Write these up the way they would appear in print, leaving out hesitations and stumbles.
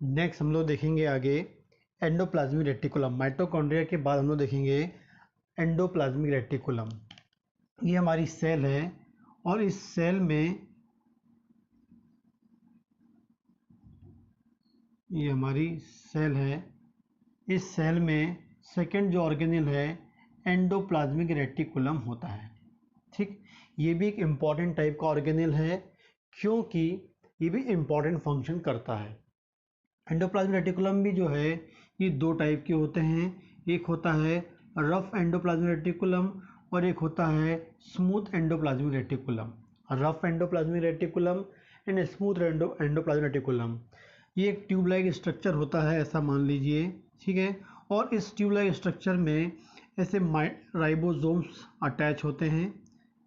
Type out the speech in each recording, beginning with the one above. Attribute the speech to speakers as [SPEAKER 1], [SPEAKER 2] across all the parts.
[SPEAKER 1] Next हम लोग देखेंगे आगे एंडोप्लाज्मिक रेटिकुलम। माइटोकॉन्ड्रिया के बाद हम लोग देखेंगे एंडोप्लाज्मिक रेटिकुलम। ये हमारी सेल है और इस सेल में ये हमारी सेल है। इस सेल में सेकेंड जो ऑर्गेनेल है एंडोप्लाज्मिक रेटिकुलम होता है। ठीक, ये भी एक इम्पॉर्टेंट टाइप का ऑर्गेनेल है क्योंकि ये भी इम्पॉर्टेंट फंक्शन करता है। एंडोप्लाज्मिक रेटिकुलम भी जो है ये दो टाइप के होते हैं, एक होता है रफ एंडोप्लाज्मिक रेटिकुलम और एक होता है smooth endoplasmic reticulum. Rough endoplasmic reticulum and smooth endoplasmic reticulum, ये एक ट्यूब लाइक स्ट्रक्चर होता है, ऐसा मान लीजिए। ठीक है, और इस ट्यूब लाइक स्ट्रक्चर में ऐसे राइबोसोम्स अटैच होते हैं।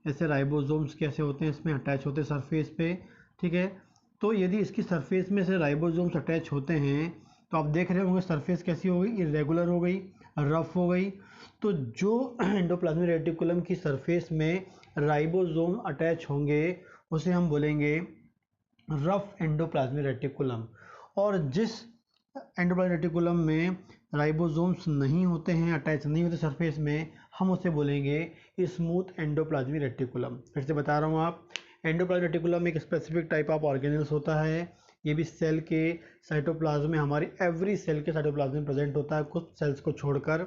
[SPEAKER 1] ऐसे राइबोसोम्स कैसे होते हैं, इसमें अटैच होते हैं सरफेस पे। ठीक है, तो यदि इसकी सरफेस में से राइबोसोम्स अटैच होते हैं तो आप देख रहे होंगे सरफेस कैसी हो गई, इरेगुलर हो गई, रफ हो गई। तो जो एंडोप्लाज्मिक रेटिकुलम की सरफेस में राइबोसोम अटैच होंगे उसे हम बोलेंगे रफ एंडोप्लाज्मिक रेटिकुलम। और जिस एंडोप्लाज्मिक रेटिकुलम में राइबोसोम्स नहीं होते हैं, अटैच नहीं होते सरफेस में, हम उसे बोलेंगे स्मूथ एंडोप्लाज्मिक रेटिकुलम। फिर से बता रहा हूँ, आप एंडोप्लाज्मिक रेटिकुलम एक स्पेसिफिक टाइप ऑफ ऑर्गेनल्स होता है। ये भी सेल के साइटोप्लाज्म में, हमारी एवरी सेल के साइटोप्लाज्म में प्रेजेंट होता है, कुछ सेल्स को छोड़कर।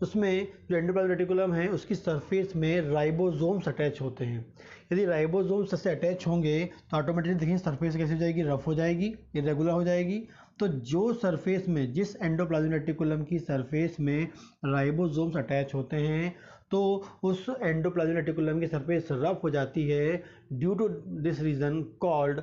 [SPEAKER 1] उसमें जो एंडोप्लाज्मिक रेटिकुलम है उसकी सरफेस में राइबोसोम्स अटैच होते हैं। यदि राइबोसोम्स से अटैच होंगे तो ऑटोमेटिकली देखिए सरफेस कैसी हो जाएगी, रफ हो जाएगी, इरेगुलर हो जाएगी। तो जो सरफेस में, जिस एंडोप्लाज्मिक रेटिकुलम की सरफेस में राइबोसोम्स अटैच होते हैं तो उस एंडोप्लाज्मिक रेटिकुलम की सरफेस रफ हो जाती है, due to this reason called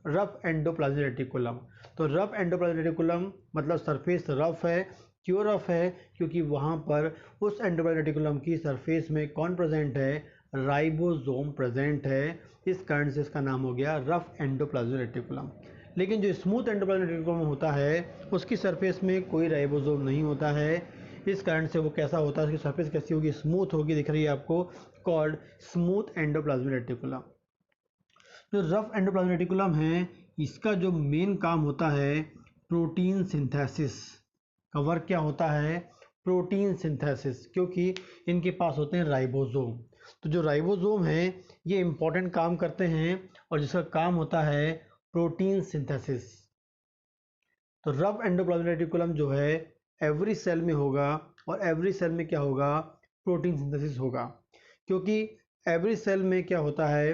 [SPEAKER 1] rough endoplasmic reticulum. तो रफ एंडोप्लाज्मिक रेटिकुलम मतलब सरफेस रफ है। क्यों रफ है? क्योंकि वहाँ पर उस एंडोप्लाज्मिक रेटिकुलम की सरफेस में कौन प्रेजेंट है, राइबोसोम प्रेजेंट है। इस कारण से इसका नाम हो गया रफ एंडोप्लाज्मिक रेटिकुलम। लेकिन जो स्मूथ एंडोप्लाज्मिक रेटिकुलम होता है उसकी सरफेस में कोई राइबोसोम नहीं होता है। इस कारण से वो कैसा होता है, उसकी सरफेस कैसी होगी, स्मूथ होगी, दिख रही है आपको, कॉल्ड स्मूथ एंडोप्लाज्मिक रेटिकुलम। जो रफ एंडोप्लाज्मिक रेटिकुलम है इसका जो मेन काम होता है प्रोटीन सिंथेसिस का वर्क। क्या होता है? प्रोटीन सिंथेसिस, क्योंकि इनके पास होते हैं राइबोसोम। तो जो राइबोसोम है ये इंपॉर्टेंट काम करते हैं और जिसका काम होता है प्रोटीन सिंथेसिस। तो रफ एंडोप्लाज्मिक रेटिकुलम जो है एवरी सेल में होगा और एवरी सेल में क्या होगा, प्रोटीन सिंथेसिस होगा। क्योंकि एवरी सेल में क्या होता है,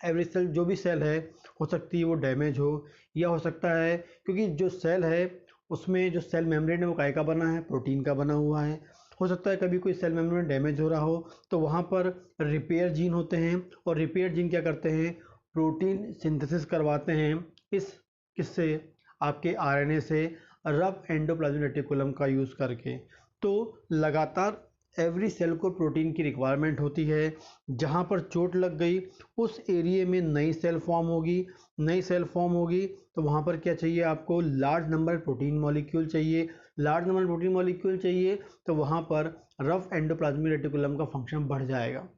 [SPEAKER 1] एवरी सेल, जो भी सेल है हो सकती है वो डैमेज हो, या हो सकता है क्योंकि जो सेल है उसमें जो सेल मेम्ब्रेन है वो काय का बना है, प्रोटीन का बना हुआ है। हो सकता है कभी कोई सेल मेम्ब्रेन डैमेज हो रहा हो तो वहाँ पर रिपेयर जीन होते हैं और रिपेयर जीन क्या करते हैं, प्रोटीन सिंथेसिस करवाते हैं। इस किससे, आपके आरएनए से, रफ एंडोप्लाज्मिक रेटिकुलम का यूज़ करके। तो लगातार एवरी सेल को प्रोटीन की रिक्वायरमेंट होती है। जहाँ पर चोट लग गई उस एरिया में नई सेल फॉर्म होगी, नई सेल फॉर्म होगी तो वहाँ पर क्या चाहिए आपको, लार्ज नंबर प्रोटीन मॉलिक्यूल चाहिए। लार्ज नंबर प्रोटीन मॉलिक्यूल चाहिए तो वहाँ पर रफ एंडोप्लाज्मिक रेटिकुलम का फंक्शन बढ़ जाएगा।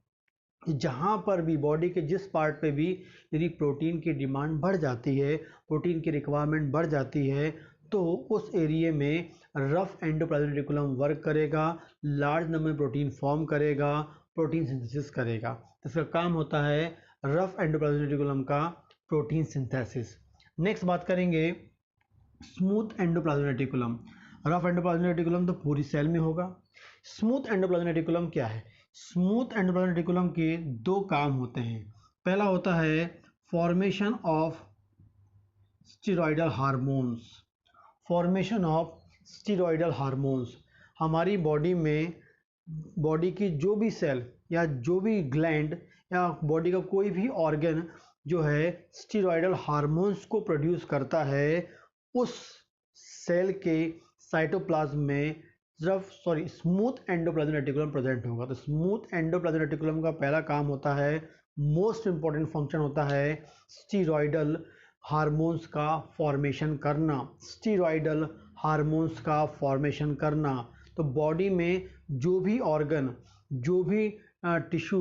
[SPEAKER 1] जहाँ पर भी बॉडी के जिस पार्ट पे भी यदि प्रोटीन की डिमांड बढ़ जाती है, प्रोटीन की रिक्वायरमेंट बढ़ जाती है, तो उस एरिया में रफ एंडोप्लाज्मिक रेटिकुलम वर्क करेगा, लार्ज नंबर में प्रोटीन फॉर्म करेगा, प्रोटीन सिंथेसिस करेगा। इसका काम होता है रफ एंडोप्लाज्मिक रेटिकुलम का प्रोटीन सिंथेसिस। नेक्स्ट बात करेंगे smooth endoplasmic reticulum. Rough endoplasmic reticulum तो पूरी सेल में होगा। स्मूथ एंडोप्लाज्मिक रेटिकुलम क्या है? स्मूथ एंडोप्लाज्मिक रेटिकुलम के दो काम होते हैं। पहला होता है formation of steroidal hormones. Formation of steroidal hormones, हमारी बॉडी में, बॉडी की जो भी सेल या जो भी ग्लैंड या बॉडी का कोई भी ऑर्गन जो है स्टेरॉयडल हार्मोन्स को प्रोड्यूस करता है, उस सेल के साइटोप्लाज्म में स्मूथ एंडोप्लाज्मिक रेटिकुलम प्रेजेंट होगा। तो स्मूथ एंडोप्लाज्मिक रेटिकुलम का पहला काम होता है, मोस्ट इंपॉर्टेंट फंक्शन होता है स्टेरॉयडल हार्मोन्स का फॉर्मेशन करना। स्टेरॉयडल हार्मोन्स का फॉर्मेशन करना। तो बॉडी में जो भी ऑर्गन, जो भी टिश्यू,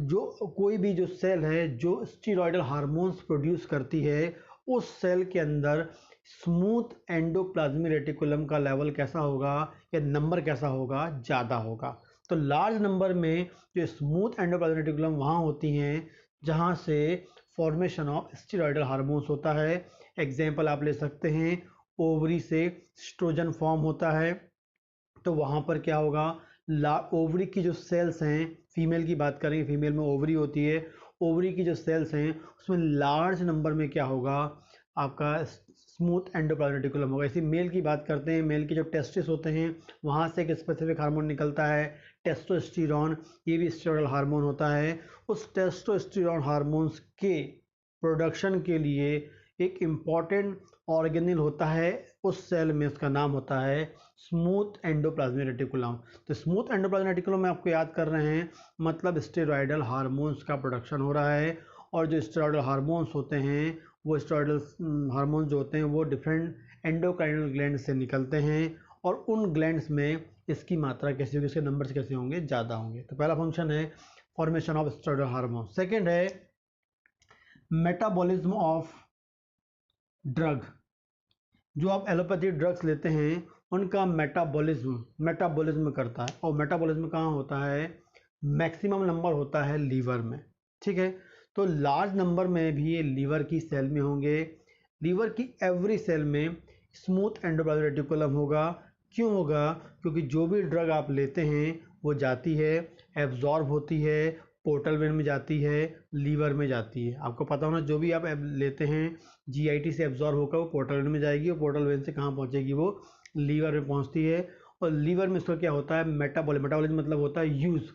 [SPEAKER 1] जो कोई भी जो सेल है जो स्टेरॉयडल हार्मोन्स प्रोड्यूस करती है, उस सेल के अंदर स्मूथ एंडोप्लाज्मिक रेटिकुलम का लेवल कैसा होगा या नंबर कैसा होगा, ज़्यादा होगा। तो लार्ज नंबर में जो स्मूथ एंडोप्लाज्मिक रेटिकुलम वहाँ होती हैं जहाँ से फॉर्मेशन ऑफ स्टेरॉयडल हार्मोन्स होता है। एग्जाम्पल आप ले सकते हैं, ओवरी से एस्ट्रोजन फॉर्म होता है, तो वहाँ पर क्या होगा, ओवरी की जो सेल्स हैं, फीमेल की बात करेंगे, फीमेल में ओवरी होती है, ओवरी की जो सेल्स हैं उसमें लार्ज नंबर में क्या होगा, आपका स्मूथ एंडोप्लाज्मिक रेटिकुलम होगा। इसी मेल की बात करते हैं, मेल के जो टेस्टिस होते हैं वहाँ से एक स्पेसिफिक हार्मोन निकलता है टेस्टोस्टेरोन, ये भी स्टेरॉयडल हार्मोन होता है। उस टेस्टोस्टेरोन हार्मोन्स के प्रोडक्शन के लिए एक इम्पॉर्टेंट ऑर्गेनेल होता है उस सेल में, उसका नाम होता है स्मूथ एंडोप्लाज्मिक रेटिकुलम। तो स्मूथ एंडोप्लाज्मिक रेटिकुलम में आपको याद कर रहे हैं, मतलब स्टेरॉयडल हार्मोन्स का प्रोडक्शन हो रहा है। और जो स्टेरॉयडल हार्मोन्स होते हैं वो स्टेरॉयडल हार्मोन्स जो होते हैं वो डिफरेंट एंडोक्राइनल ग्लैंड से निकलते हैं, और उन ग्लैंड्स में इसकी मात्रा कैसी होगी, इसके नंबर्स कैसे होंगे, ज़्यादा होंगे। तो पहला फंक्शन है formation of steroidal hormone. Second है मेटाबॉलिज्म ऑफ ड्रग। जो आप एलोपैथी ड्रग्स लेते हैं उनका मेटाबॉलिज्म करता है, और मेटाबॉलिज्म कहाँ होता है, मैक्सिमम नंबर होता है लीवर में। ठीक है, तो लार्ज नंबर में भी ये लीवर की सेल में होंगे। लीवर की एवरी सेल में स्मूथ एंडोप्लाज्मिक रेटिकुलम होगा। क्यों होगा, क्योंकि जो भी ड्रग आप लेते हैं वो जाती है, एब्जॉर्ब होती है, पोर्टल वेन में जाती है, लीवर में जाती है। आपको पता होना, जो भी आप लेते हैं जीआईटी से एब्जॉर्ब होकर वो पोर्टल वेन में जाएगी, और पोर्टल वेन से कहाँ पहुँचेगी, वो लीवर में पहुँचती है। और लीवर में इसका क्या होता है, मेटाबॉलिज्म मतलब होता है यूज़।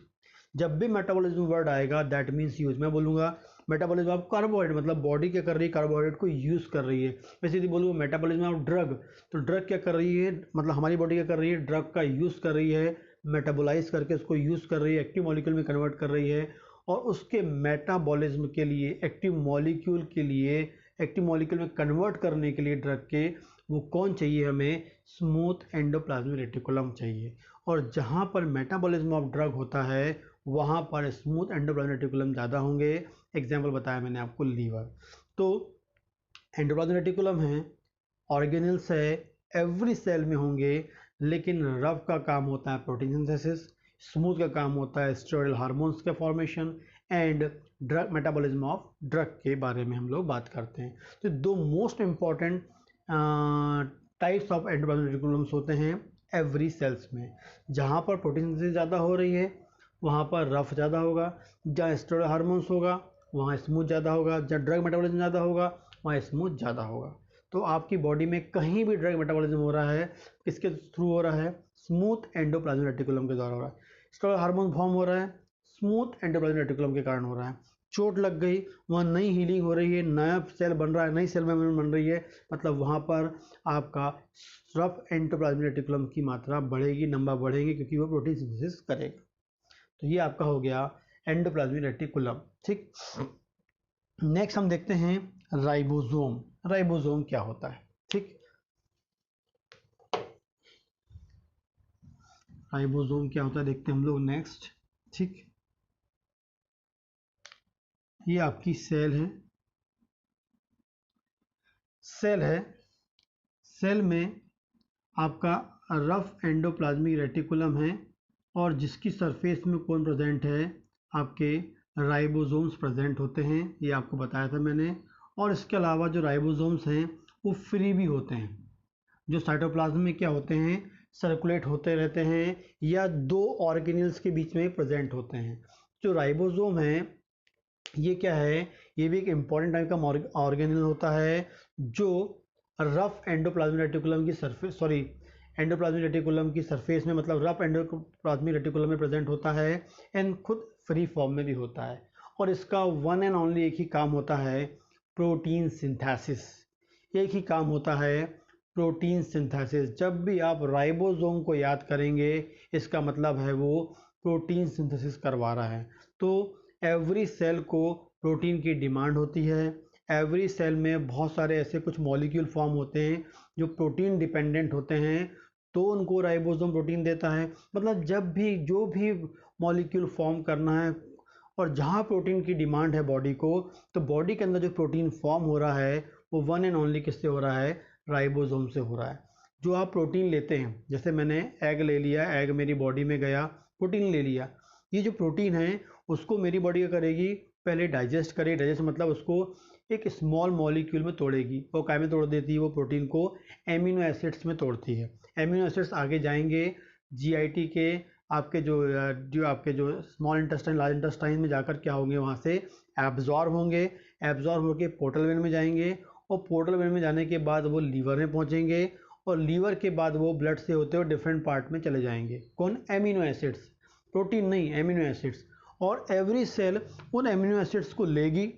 [SPEAKER 1] जब भी मेटाबॉलिज्म वर्ड आएगा दैट मीन्स यूज। मैं बोलूँगा मेटाबॉलिज्म ऑफ कार्बोहाइड्रेट, मतलब बॉडी क्या कर रही है, कार्बोहाइड्रेट को यूज़ कर रही है। वैसे यदि बोलूँगा मेटाबॉलिज्म ऑफ ड्रग, तो ड्रग क्या कर रही है, मतलब हमारी बॉडी क्या कर रही है, ड्रग का यूज़ कर रही है, मेटाबोलाइज करके उसको यूज़ कर रही है, एक्टिव मॉलिक्यूल में कन्वर्ट कर रही है। और उसके मेटाबॉलिज्म के लिए, एक्टिव मॉलिक्यूल में कन्वर्ट करने के लिए ड्रग के, वो कौन चाहिए हमें, स्मूथ एंडोप्लाज्मिक रेटिकुलम चाहिए। और जहाँ पर मेटाबॉलिज्म ऑफ ड्रग होता है वहाँ पर स्मूथ एंडोप्लाज्मिक रेटिकुलम ज़्यादा होंगे। एग्जाम्पल बताया मैंने आपको, लीवर। तो एंडोप्लाज्मिक रेटिकुलम है, ऑर्गेनेल्स है, एवरी सेल में होंगे, लेकिन रफ का काम होता है प्रोटीन सिंथेसिस, स्मूथ का काम होता है स्टेरॉयडल हार्मोन्स का formation, and drug metabolism of drug के बारे में हम लोग बात करते हैं। तो दो most important types of endoplasmic reticulums होते हैं एवरी सेल्स में। जहाँ पर प्रोटीन सिंथेसिस ज़्यादा हो रही है वहाँ पर रफ ज़्यादा होगा, जहाँ स्टेरॉयडल हार्मोन्स होगा वहाँ स्मूथ ज़्यादा होगा, जहाँ ड्रग मेटाबॉलिज्म ज़्यादा होगा वहाँ स्मूथ ज़्यादा होगा। तो आपकी बॉडी में कहीं भी ड्रग मेटाबॉलिज्म हो रहा है, किसके थ्रू हो रहा है, स्मूथ एंडोप्लाज्मिक रेटिकुलम के द्वारा हो रहा है। स्टेरॉयडल हार्मोन फॉर्म हो रहा है, स्मूथ एंडोप्लाज्मिक रेटिकुलम के कारण हो रहा है। चोट लग गई, वहाँ नई हीलिंग हो रही है, नया सेल बन रहा है, नई सेल मेम्ब्रेन बन रही है, मतलब वहाँ पर आपका रफ एंडोप्लाज्मिक रेटिकुलम की मात्रा बढ़ेगी, नंबर बढ़ेंगे, क्योंकि वो प्रोटीन सिंथेसिस करेगा। तो ये आपका हो गया एंडोप्लाज्मिक रेटिकुलम। ठीक, नेक्स्ट हम देखते हैं राइबोसोम। राइबोसोम क्या होता है, ठीक, राइबोसोम क्या होता है देखते हैं हम लोग नेक्स्ट। ठीक, ये आपकी सेल है, सेल में आपका रफ एंडोप्लाज्मिक रेटिकुलम है, और जिसकी सरफेस में कौन प्रेजेंट है, आपके राइबोसोम्स प्रेजेंट होते हैं, ये आपको बताया था मैंने। और इसके अलावा जो राइबोसोम्स हैं वो फ्री भी होते हैं, जो साइटोप्लाज्म में क्या होते हैं, सर्कुलेट होते रहते हैं, या दो ऑर्गेनेल्स के बीच में प्रेजेंट होते हैं। जो राइबोसोम है ये क्या है, ये भी एक इम्पॉर्टेंट टाइप का ऑर्गेनेल होता है, जो रफ एंडोप्लाज्मिक रेटिकुलम की सरफेस, एंडोप्लाज्मिक रेटिकुलम की सरफेस में, मतलब रफ एंडोप्लाज्मिक रेटिकुलम में प्रेजेंट होता है, एंड खुद फ्री फॉर्म में भी होता है। और इसका वन एंड ओनली एक ही काम होता है, प्रोटीन सिंथेसिस। एक ही काम होता है, प्रोटीन सिंथेसिस। जब भी आप राइबोसोम को याद करेंगे इसका मतलब है वो प्रोटीन सिंथेसिस करवा रहा है। तो एवरी सेल को प्रोटीन की डिमांड होती है। एवरी सेल में बहुत सारे ऐसे कुछ मॉलिक्यूल फॉर्म होते हैं जो प्रोटीन डिपेंडेंट होते हैं, तो उनको राइबोसोम प्रोटीन देता है। मतलब जब भी जो भी मॉलिक्यूल फॉर्म करना है और जहाँ प्रोटीन की डिमांड है बॉडी को, तो बॉडी के अंदर जो प्रोटीन फॉर्म हो रहा है वो वन एंड ओनली किससे हो रहा है, राइबोसोम से हो रहा है। जो आप प्रोटीन लेते हैं, जैसे मैंने एग ले लिया, एग मेरी बॉडी में गया, प्रोटीन ले लिया, ये जो प्रोटीन है उसको मेरी बॉडी क्या करेगी, पहले डाइजेस्ट करेगी। डाइजेस्ट मतलब उसको एक स्मॉल मॉलिक्यूल में तोड़ेगी। वो काय में तोड़ देती है, वो प्रोटीन को एमिनो एसिड्स में तोड़ती है। एमिनो एसिड्स आगे जाएंगे जीआईटी के आपके जो स्मॉल इंटेस्टाइन, लार्ज इंटेस्टाइन में जाकर क्या होंगे, वहाँ से एब्जॉर्ब होंगे। एब्जॉर्ब होकर पोर्टल वेन में जाएंगे और पोर्टल वेन में जाने के बाद वो लीवर में पहुँचेंगे और लीवर के बाद वो ब्लड से होते हुए डिफरेंट पार्ट में चले जाएंगे। कौन, एमिनो एसिड्स, प्रोटीन नहीं, एमिनो एसिड्स। और एवरी सेल उन एमिनो एसिड्स को लेगी,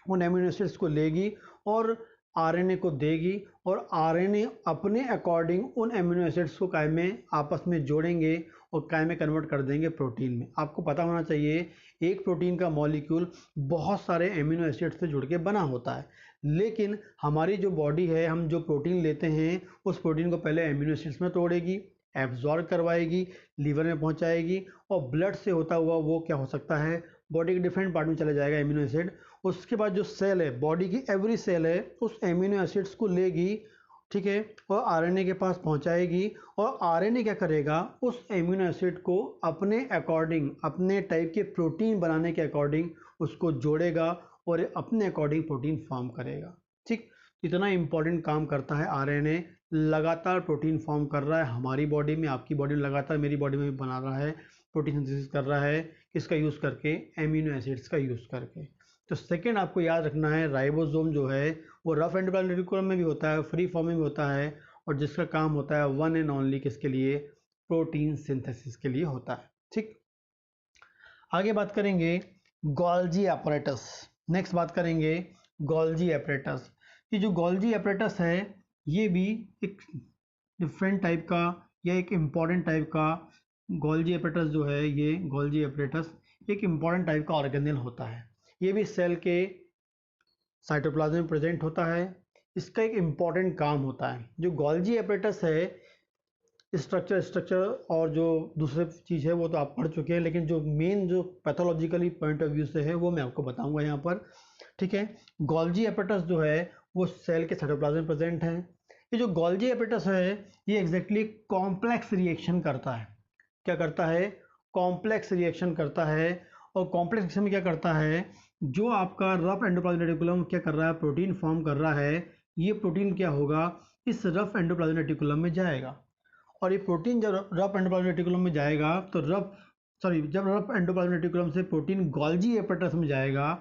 [SPEAKER 1] उन एमिनो एसिड्स को लेगी और आरएनए को देगी और आरएनए अपने अकॉर्डिंग उन एमिनो एसिड्स को काय में आपस में जोड़ेंगे और काय में कन्वर्ट कर देंगे प्रोटीन में। आपको पता होना चाहिए एक प्रोटीन का मॉलिक्यूल बहुत सारे एमिनो एसिड से जुड़ के बना होता है, लेकिन हमारी जो बॉडी है, हम जो प्रोटीन लेते हैं उस प्रोटीन को पहले एमिनो एसिड्स में तोड़ेगी, एब्जॉर्ब करवाएगी, लीवर में पहुंचाएगी और ब्लड से होता हुआ वो क्या हो सकता है, बॉडी के डिफरेंट पार्ट में चले जाएगा एमिनो एसिड। उसके बाद जो सेल है, बॉडी की एवरी सेल है, उस एमिनो एसिड्स को लेगी, ठीक है, और आरएनए के पास पहुंचाएगी और आरएनए क्या करेगा, उस एमिनो एसिड को अपने अकॉर्डिंग, अपने टाइप के प्रोटीन बनाने के अकॉर्डिंग उसको जोड़ेगा और अपने अकॉर्डिंग प्रोटीन फॉर्म करेगा। ठीक, इतना इंपॉर्टेंट काम करता है आरएनए। लगातार प्रोटीन फॉर्म कर रहा है हमारी बॉडी में, आपकी बॉडी में लगातार, मेरी बॉडी में भी बना रहा है, प्रोटीन सिंथेसिस कर रहा है। किसका यूज़ करके, एमिनो एसिड्स का यूज़ करके। तो सेकेंड आपको याद रखना है, राइबोसोम जो है वो रफ एंडोप्लाज्मिक रेटिकुलम में भी होता है, फ्री फॉर्म में भी होता है, और जिसका काम होता है वन एंड ओनली किसके लिए, प्रोटीन सिंथेसिस के लिए होता है। ठीक, आगे बात करेंगे गोल्जी एपरेटस। नेक्स्ट बात करेंगे गोल्जी एपरेटस। ये जो गोल्जी एपरेटस है ये भी एक डिफरेंट टाइप का या एक इम्पॉर्टेंट टाइप का, गोल्जी एपरेटस जो है, ये गोल्जी एपरेटस एक इम्पॉर्टेंट टाइप का ऑर्गेनेल होता है। ये भी सेल के साइटोप्लाज्म में प्रेजेंट होता है। इसका एक इम्पॉर्टेंट काम होता है। जो गोल्जी एपरेटस है, स्ट्रक्चर और जो दूसरे चीज़ है वो तो आप पढ़ चुके हैं, लेकिन जो मेन जो पैथोलॉजिकली पॉइंट ऑफ व्यू से है वो मैं आपको बताऊंगा यहाँ पर। ठीक है, गोल्जी एपरेटस जो है वो सेल के साइटोप्लाज्म में प्रेजेंट है। ये जो गोल्जी एपरेटस है ये एग्जैक्टली कॉम्प्लेक्स रिएक्शन करता है। क्या करता है, कॉम्प्लेक्स रिएक्शन करता है। और कॉम्प्लेक्स रिएक्शन में क्या करता है, जो आपका रफ एंडोप्लाज्मिक रेटिकुलम क्या कर रहा है, प्रोटीन फॉर्म कर रहा है, ये प्रोटीन क्या होगा, इस रफ एंडोप्लाज्मिक रेटिकुलम में जाएगा। और ये प्रोटीन जब रफ एंडोप्लाज्मिक रेटिकुलम में जाएगा तो जब रफ एंडोप्लाज्मिक रेटिकुलम से प्रोटीन गोल्जी एपरेटस में जाएगा,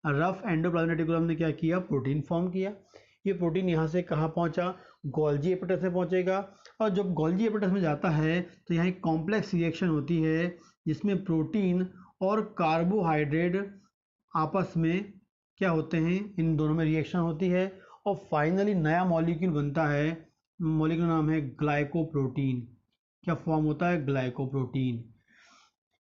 [SPEAKER 1] रफ एंडोप्लाज्मिक रेटिकुलम ने क्या किया, प्रोटीन फॉर्म किया। ये प्रोटीन यहाँ से कहाँ पहुँचा, गोल्जी एपरेटस में पहुँचेगा। और जब गोल्जी एपरेटस में जाता है तो यहाँ एक कॉम्प्लेक्स रिएक्शन होती है जिसमें प्रोटीन और कार्बोहाइड्रेट आपस में क्या होते हैं, इन दोनों में रिएक्शन होती है और फाइनली नया मॉलिक्यूल बनता है। मॉलिक्यूल नाम है ग्लाइकोप्रोटीन। क्या फॉर्म होता है, ग्लाइकोप्रोटीन।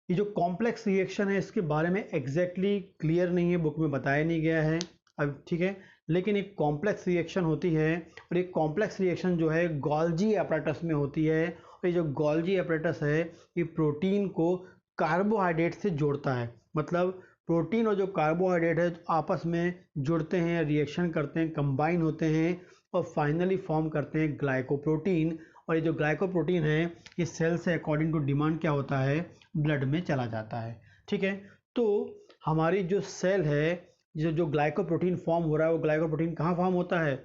[SPEAKER 1] ये जो कॉम्प्लेक्स रिएक्शन है इसके बारे में एग्जैक्टली क्लियर नहीं है, बुक में बताया नहीं गया है अब, ठीक है, लेकिन एक कॉम्प्लेक्स रिएक्शन होती है और एक कॉम्प्लेक्स रिएक्शन जो है गोल्जी एपरेटस में होती है। और ये जो गोल्जी एपरेटस है ये प्रोटीन को कार्बोहाइड्रेट से जोड़ता है। मतलब प्रोटीन और जो कार्बोहाइड्रेट है आपस में जुड़ते हैं, रिएक्शन करते हैं, कंबाइन होते हैं और फाइनली फॉर्म करते हैं ग्लाइकोप्रोटीन। और ये जो ग्लाइकोप्रोटीन है ये सेल से अकॉर्डिंग टू डिमांड क्या होता है, ब्लड में चला जाता है। ठीक है, तो हमारी जो सेल है, जो ग्लाइकोप्रोटीन फॉर्म हो रहा है, वो ग्लाइकोप्रोटीन कहाँ फॉर्म होता है,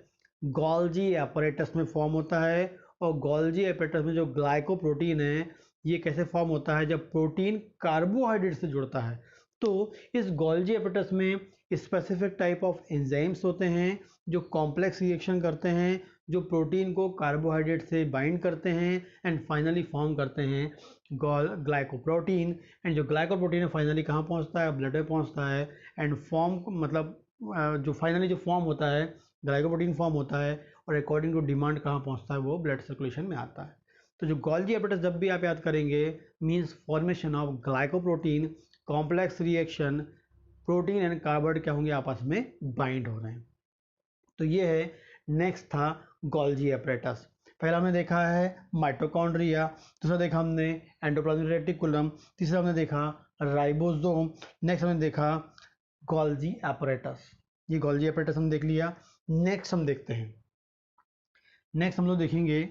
[SPEAKER 1] गोल्जी एपरेटस में फॉर्म होता है। और गोल्जी एपरेटस में जो ग्लाइकोप्रोटीन है ये कैसे फॉर्म होता है, जब प्रोटीन कार्बोहाइड्रेट से जुड़ता है। तो इस गोल्जी एपरेटस में स्पेसिफिक टाइप ऑफ एंजाइम्स होते हैं जो कॉम्प्लेक्स रिएक्शन करते हैं, जो प्रोटीन को कार्बोहाइड्रेट से बाइंड करते हैं एंड फाइनली फॉर्म करते हैं ग्लाइकोप्रोटीन। एंड जो ग्लाइकोप्रोटीन है फाइनली कहाँ पहुँचता है, ब्लड में पहुँचता है एंड फॉर्म, मतलब जो फाइनली जो फॉर्म होता है ग्लाइकोप्रोटीन फॉर्म होता है और अकॉर्डिंग टू डिमांड कहाँ पहुँचता है, वो ब्लड सर्कुलेशन में आता है। तो जो गोल्जी एपरेटस जब भी आप याद करेंगे means formation of glycoprotein, complex reaction, protein and carbohydrate क्या होंगे, आपस में बाइंड हो रहे हैं। तो ये है, नेक्स्ट था गोल्जी एपरेटस। पहला हमने देखा है माइटोकॉन्ड्रिया, दूसरा देखा हमने एंडोप्लाज्मिक रेटिकुलम, तीसरा हमने देखा राइबोसोम, नेक्स्ट हमने देखा गोल्जी एपरेटस। ये गोल्जी एपरेटस हम देख लिया। नेक्स्ट हम देखते हैं, नेक्स्ट हम लोग देखेंगे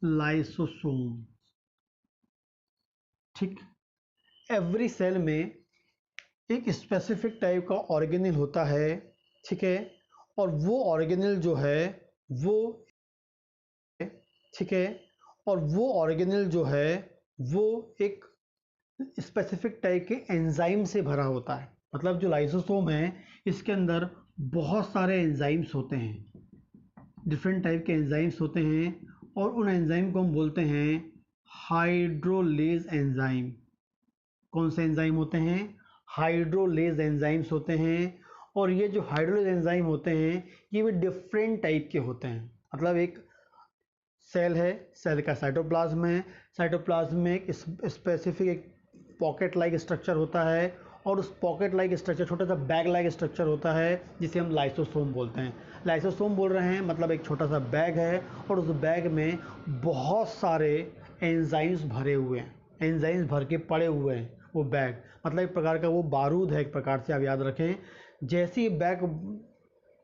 [SPEAKER 1] लाइसोसोम। ठीक, एवरी सेल में एक स्पेसिफिक टाइप का ऑर्गेनेल होता है, ठीक है, और वो ऑर्गेनेल जो है वो, ठीक है, और वो ऑर्गेनेल जो है वो एक स्पेसिफिक टाइप के एंजाइम से भरा होता है। मतलब जो लाइसोसोम है इसके अंदर बहुत सारे एंजाइम्स होते हैं, डिफरेंट टाइप के एंजाइम्स होते हैं, और उन एंजाइम को हम बोलते हैं हाइड्रोलेज एंजाइम। कौन से एंजाइम होते हैं? हाइड्रोलेज एंजाइम्स होते हैं। और ये जो हाइड्रोलेज एंजाइम होते हैं ये भी डिफरेंट टाइप के होते हैं। मतलब एक सेल है, सेल का साइटोप्लाज्म है, साइटोप्लाज्म में एक स्पेसिफिक एक पॉकेट लाइक स्ट्रक्चर होता है, और उस पॉकेट लाइक स्ट्रक्चर, छोटा सा बैग लाइक स्ट्रक्चर होता है जिसे हम लाइसोसोम बोलते हैं। लाइसोसोम बोल रहे हैं मतलब एक छोटा सा बैग है, और उस बैग में बहुत सारे एंजाइम्स भरे हुए हैं, एंजाइम्स भर के पड़े हुए हैं। वो बैग मतलब एक प्रकार का वो बारूद है, एक प्रकार से आप याद रखें। जैसे ही बैग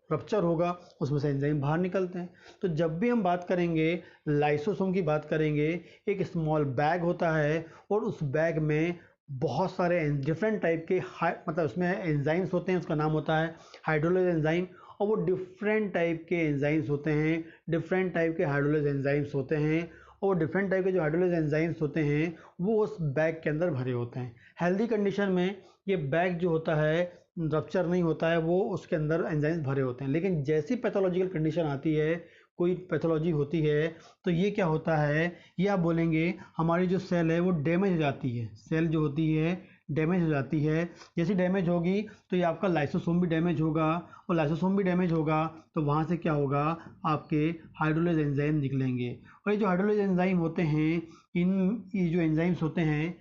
[SPEAKER 1] रप्चर होगा उसमें से एंजाइम बाहर निकलते हैं। तो जब भी हम बात करेंगे लाइसोसोम की बात करेंगे, एक स्मॉल बैग होता है और उस बैग में बहुत सारे डिफरेंट टाइप के मतलब उसमें एंजाइम्स होते हैं, उसका नाम होता है हाइड्रोलेज एंजाइम। और वो डिफरेंट टाइप के एंजाइम्स होते हैं, डिफरेंट टाइप के हाइड्रोलेज एंजाइम्स होते हैं, और डिफरेंट टाइप के जो हाइड्रोलेज एंजाइम्स होते हैं वो उस बैग के अंदर भरे होते हैं। हेल्दी कंडीशन में ये बैग जो होता है रप्चर नहीं होता है, वो उसके अंदर एंजाइम्स भरे होते हैं। लेकिन जैसी पैथोलॉजिकल कंडीशन आती है, कोई पैथोलॉजी होती है, तो ये क्या होता है, ये आप बोलेंगे हमारी जो सेल है वो डैमेज हो जाती है। सेल जो होती है डैमेज हो जाती है। जैसी डैमेज होगी तो ये आपका लाइसोसोम भी डैमेज होगा, और लाइसोसोम भी डैमेज होगा तो वहाँ से क्या होगा, आपके हाइड्रोलेज एंजाइम निकलेंगे। और ये जो हाइड्रोलेज एंजाइम होते हैं, ये जो एंजाइम्स होते हैं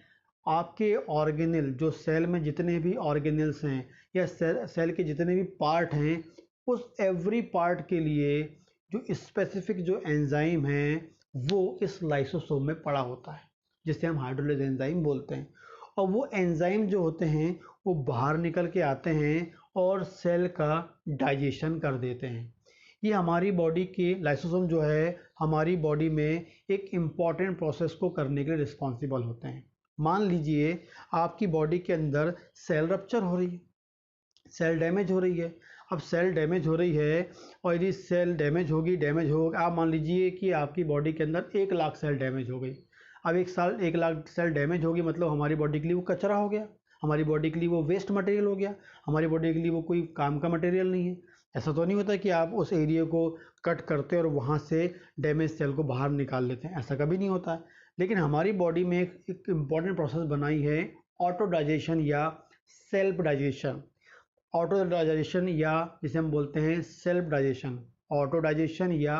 [SPEAKER 1] आपके ऑर्गेनेल, जो सेल में जितने भी ऑर्गेनेल्स हैं या सेल के जितने भी पार्ट हैं, उस एवरी पार्ट के लिए जो स्पेसिफिक जो एंजाइम है वो इस लाइसोसोम में पड़ा होता है, जिसे हम हाइड्रोलेज एंजाइम बोलते हैं। और वो एंजाइम जो होते हैं वो बाहर निकल के आते हैं और सेल का डाइजेशन कर देते हैं। ये हमारी बॉडी के लाइसोसोम जो है हमारी बॉडी में एक इम्पॉर्टेंट प्रोसेस को करने के लिए रिस्पॉन्सिबल होते हैं। मान लीजिए आपकी बॉडी के अंदर सेल रप्चर हो रही है, सेल डैमेज हो रही है। अब सेल डैमेज हो रही है और यदि सेल डैमेज हो, आप मान लीजिए कि आपकी बॉडी के अंदर 1 लाख सेल डैमेज हो गई। अब 1 लाख सेल डैमेज होगी मतलब हमारी बॉडी के लिए वो कचरा हो गया, हमारी बॉडी के लिए वो वेस्ट मटेरियल हो गया, हमारी बॉडी के लिए वो कोई काम का मटेरियल नहीं है। ऐसा तो नहीं होता कि आप उस एरिया को कट करते और वहाँ से डैमेज सेल को बाहर निकाल लेते हैं, ऐसा कभी नहीं होता है। लेकिन हमारी बॉडी में एक इम्पॉर्टेंट प्रोसेस बनाई है ऑटो डाइजेशन या सेल्फ डाइजेशन। ऑटो डाइजेशन या जिसे हम बोलते हैं सेल्फ डाइजेशन, ऑटो डाइजेशन या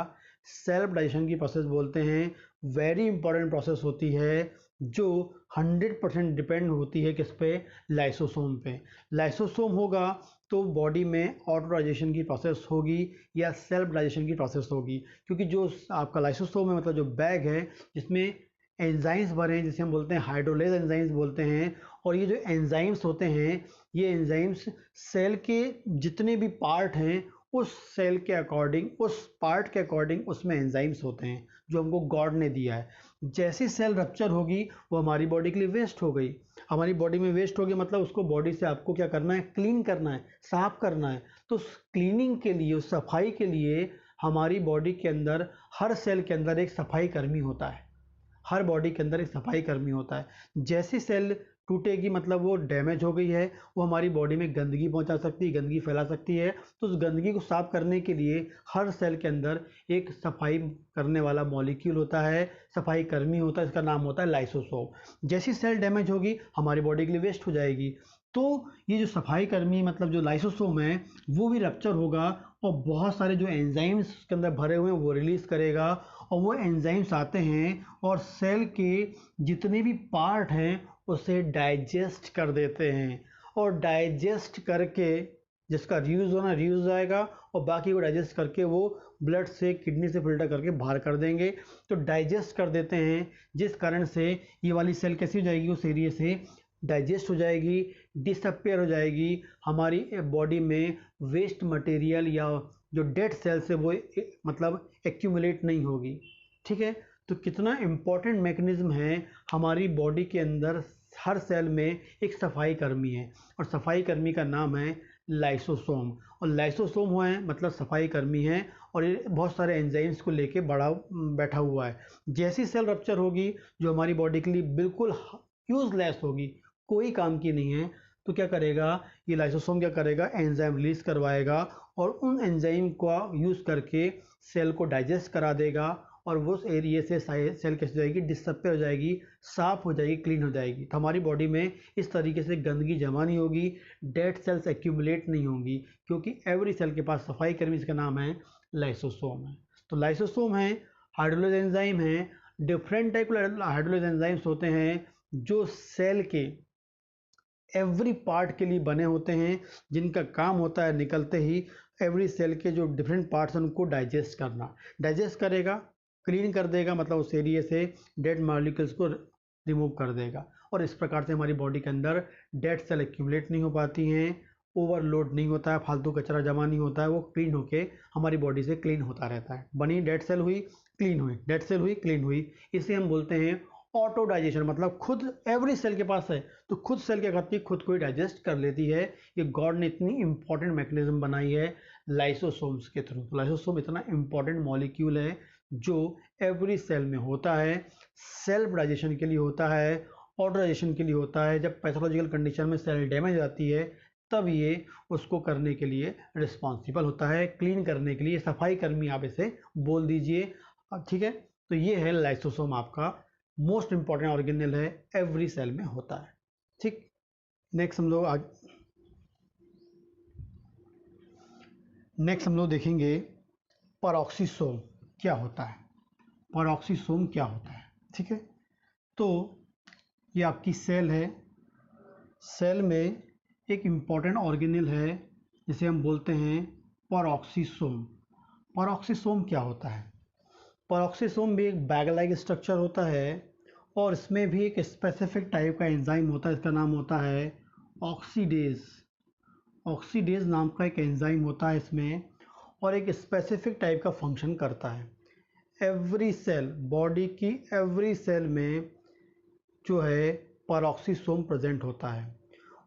[SPEAKER 1] सेल्फ डाइजेशन की प्रोसेस बोलते हैं। वेरी इंपॉर्टेंट प्रोसेस होती है जो 100% डिपेंड होती है किस पे, लाइसोसोम पे। लाइसोसोम होगा तो बॉडी में ऑटो डाइजेशन की प्रोसेस होगी या सेल्फ डाइजेशन की प्रोसेस होगी, क्योंकि जो आपका लाइसोसोम है मतलब जो बैग है जिसमें एंजाइम्स भरे हैं, जिसे हम बोलते हैं हाइड्रोलेज एंजाइम्स बोलते हैं। और ये जो एंजाइम्स होते हैं ये एंजाइम्स सेल के जितने भी पार्ट हैं उस सेल के अकॉर्डिंग, उस पार्ट के अकॉर्डिंग उसमें एंजाइम्स होते हैं जो हमको गॉड ने दिया है। जैसी सेल रप्चर होगी वो हमारी बॉडी के लिए वेस्ट हो गई, हमारी बॉडी में वेस्ट होगी मतलब उसको बॉडी से आपको क्या करना है, क्लीन करना है, साफ करना है। तो क्लीनिंग के लिए, उस सफाई के लिए हमारी बॉडी के अंदर हर सेल के अंदर एक सफाई कर्मी होता है, हर बॉडी के अंदर एक सफाई कर्मी होता है। जैसी सेल टूटेगी मतलब वो डैमेज हो गई है, वो हमारी बॉडी में गंदगी पहुंचा सकती है, गंदगी फैला सकती है। तो उस गंदगी को साफ करने के लिए हर सेल के अंदर एक सफाई करने वाला मॉलिक्यूल होता है, सफाई कर्मी होता है, इसका नाम होता है लाइसोसोम। जैसी सेल डैमेज होगी हमारी बॉडी के लिए वेस्ट हो जाएगी। तो ये जो सफाई कर्मी मतलब जो लाइसोसोम है वो भी रप्चर होगा और बहुत सारे जो एंजाइम्स उसके अंदर भरे हुए हैं वो रिलीज़ करेगा। और वो एंजाइम्स आते हैं और सेल के जितने भी पार्ट हैं उसे डाइजेस्ट कर देते हैं, और डाइजेस्ट करके जिसका रीयूज़ होना रीयूज़ जाएगा और बाकी को डाइजेस्ट करके वो ब्लड से किडनी से फिल्टर करके बाहर कर देंगे। तो डाइजेस्ट कर देते हैं, जिस कारण से ये वाली सेल कैसी हो जाएगी, उस एरिया से डाइजेस्ट हो जाएगी, डिसअपेयर हो जाएगी। हमारी बॉडी में वेस्ट मटेरियल या जो डेड सेल्स है वो मतलब एक्यूमुलेट नहीं होगी। ठीक है, तो कितना इम्पोर्टेंट मैकेनिज्म है हमारी बॉडी के अंदर। हर सेल में एक सफाई कर्मी है और सफाई कर्मी का नाम है लाइसोसोम। और लाइसोसोम हुआ है मतलब सफाई कर्मी है और ये बहुत सारे एंजाइम्स को लेके बैठा हुआ है। जैसी सेल रप्चर होगी जो हमारी बॉडी के लिए बिल्कुल यूजलेस होगी, कोई काम की नहीं है, तो क्या करेगा ये लाइसोसोम, क्या करेगा एंजाइम रिलीज करवाएगा और उन एंजाइम का यूज़ करके सेल को डाइजेस्ट करा देगा और वो उस एरिया से सेल कैसे हो जाएगी, डिसअपेयर हो जाएगी, साफ हो जाएगी, क्लीन हो जाएगी। तो हमारी बॉडी में इस तरीके से गंदगी जमा नहीं होगी, डेड सेल्स एक्यूमुलेट नहीं होंगी, क्योंकि एवरी सेल के पास सफाई कर्मी, इसका नाम है लाइसोसोम है। तो लाइसोसोम है, हाइड्रोलाइज एंजाइम है, डिफरेंट टाइप के हाइड्रोलाइज एंजाइम्स होते हैं जो सेल के एवरी पार्ट के लिए बने होते हैं, जिनका काम होता है निकलते ही एवरी सेल के जो डिफरेंट पार्ट्स हैं उनको डाइजेस्ट करना। डाइजेस्ट करेगा, क्लीन कर देगा, मतलब उस एरिया से डेड मॉलिक्यूल्स को रिमूव कर देगा और इस प्रकार से हमारी बॉडी के अंदर डेड सेल एक्यूमुलेट नहीं हो पाती हैं, ओवरलोड नहीं होता है, फालतू कचरा जमा नहीं होता है, वो क्लीन होके हमारी बॉडी से क्लीन होता रहता है। बनी डेड सेल हुई, क्लीन हुई, डेड सेल हुई, क्लीन हुई, इसे हम बोलते हैं ऑटो डाइजेशन। मतलब खुद एवरी सेल के पास है तो खुद सेल क्या करती है, खुद को ही डाइजेस्ट कर लेती है। ये गॉड ने इतनी इंपॉर्टेंट मैकेनिज्म बनाई है लाइसोसोम्स के थ्रू। तो लाइसोसोम इतना इंपॉर्टेंट मॉलिक्यूल है जो एवरी सेल में होता है, सेल्फ डाइजेशन के लिए होता है, ऑटो डाइजेशन के लिए होता है। जब पैथोलॉजिकल कंडीशन में सेल डैमेज आती है तब ये उसको करने के लिए रिस्पॉन्सिबल होता है, क्लीन करने के लिए, सफाई कर्मी आप इसे बोल दीजिए। ठीक है, तो ये है लाइसोसोम, आपका मोस्ट इंपॉर्टेंट ऑर्गेनेल है, एवरी सेल में होता है। ठीक, नेक्स्ट हम लोग देखेंगे पेरोक्सिसोम क्या होता है। पेरोक्सिसोम क्या होता है, ठीक है, तो ये आपकी सेल है, सेल में एक इम्पॉर्टेंट ऑर्गेनेल है जिसे हम बोलते हैं पेरोक्सिसोम। पेरोक्सिसोम क्या होता है, पेरोक्सिसोम भी एक बैग लाइक स्ट्रक्चर होता है और इसमें भी एक स्पेसिफिक टाइप का एंजाइम होता है, इसका नाम होता है ऑक्सीडेज। ऑक्सीडेज नाम का एक एंजाइम होता है इसमें और एक स्पेसिफिक टाइप का फंक्शन करता है। एवरी सेल, बॉडी की एवरी सेल में जो है पेरोक्सिसोम प्रेजेंट होता है